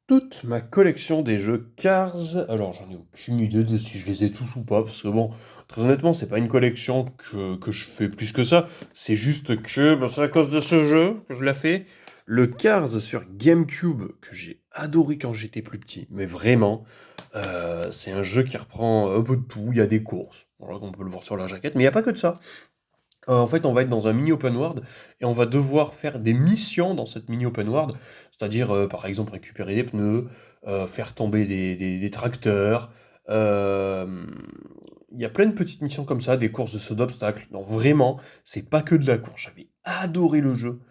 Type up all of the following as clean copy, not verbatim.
toute ma collection des jeux Cars. Alors, j'en ai aucune idée de si je les ai tous ou pas, parce que bon, très honnêtement, c'est pas une collection que je fais plus que ça. C'est juste que c'est à cause de ce jeu que je l'ai fait. Le Cars sur GameCube, que j'ai adoré quand j'étais plus petit, mais vraiment, c'est un jeu qui reprend un peu de tout. Il y a des courses, voilà, on peut le voir sur la jaquette, mais il n'y a pas que de ça. En fait, on va être dans un mini open world et on va devoir faire des missions dans cette mini open world, c'est-à-dire, par exemple, récupérer des pneus, faire tomber des tracteurs. hem, il y a plein de petites missions comme ça, des courses de saut d'obstacles. Non, vraiment, c'est pas que de la course. J'avais adoré le jeu.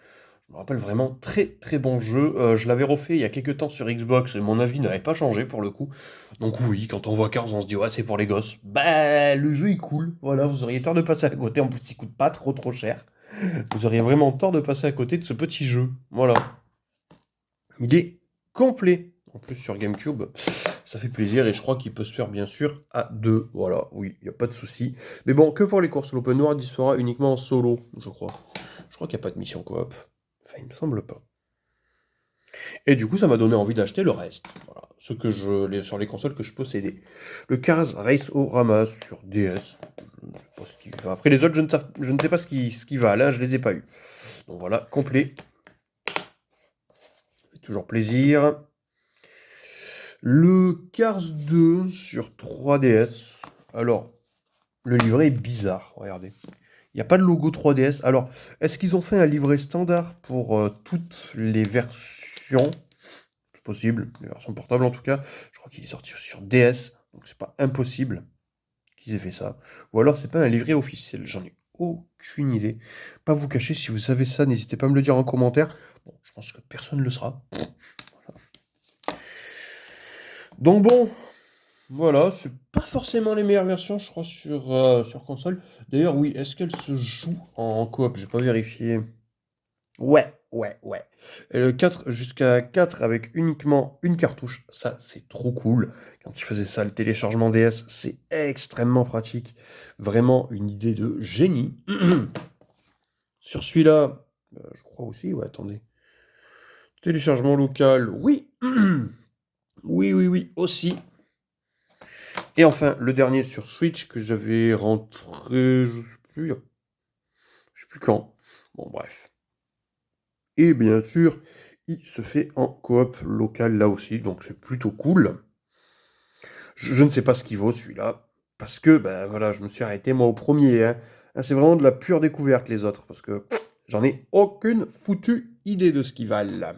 Je me rappelle vraiment, très, très bon jeu. Je l'avais refait il y a quelques temps sur Xbox et mon avis n'avait pas changé pour le coup. Donc oui, quand on voit Cars, on se dit: «Ouais, c'est pour les gosses». Bah, le jeu est cool, voilà, vous auriez tort de passer à côté. En plus, il coûte pas trop, trop cher. Vous auriez vraiment tort de passer à côté de ce petit jeu. Voilà. Il est complet. En plus, sur GameCube, ça fait plaisir et je crois qu'il peut se faire bien sûr à deux. Voilà, oui, il n'y a pas de souci. Mais bon, que pour les courses. L'open world, il se fera uniquement en solo, je crois. Je crois qu'il n'y a pas de mission coop. Enfin, il me semble pas. Et du coup, ça m'a donné envie d'acheter le reste. Voilà, sur les consoles que je possédais. Le Cars Race au Ramasse sur DS. Je sais pas ce qu'il va. Après les autres, je ne sais pas ce qui va. Là, je les ai pas eu. Donc voilà, complet. Fait toujours plaisir. Le Cars 2 sur 3DS. Alors, le livret est bizarre. Regardez. Il n'y a pas de logo 3DS. Alors, est-ce qu'ils ont fait un livret standard pour toutes les versions? C'est possible, les versions portables en tout cas. Je crois qu'il est sorti sur DS, donc c'est pas impossible qu'ils aient fait ça. Ou alors c'est pas un livret officiel, j'en ai aucune idée. Pas vous cacher, si vous savez ça, n'hésitez pas à me le dire en commentaire. Bon, je pense que personne ne le sera. Donc bon, voilà, c'est pas forcément les meilleures versions, je crois, sur console. D'ailleurs, oui, est-ce qu'elle se joue en coop? J'ai pas vérifié. Ouais, ouais, ouais. Et le 4 jusqu'à 4 avec uniquement une cartouche, ça c'est trop cool. Quand il faisait ça, le téléchargement DS, c'est extrêmement pratique. Vraiment une idée de génie. Sur celui-là, je crois aussi, ouais, attendez. Téléchargement local, oui. Oui, oui, oui, aussi. Et enfin, le dernier sur Switch que j'avais rentré, je sais plus quand. Bon, bref. Et bien sûr, il se fait en coop local là aussi, donc c'est plutôt cool. Je ne sais pas ce qu'il vaut celui-là, parce que ben voilà, je me suis arrêté moi au premier, hein. Ah, c'est vraiment de la pure découverte les autres, parce que j'en ai aucune foutue idée de ce qu'ils valent.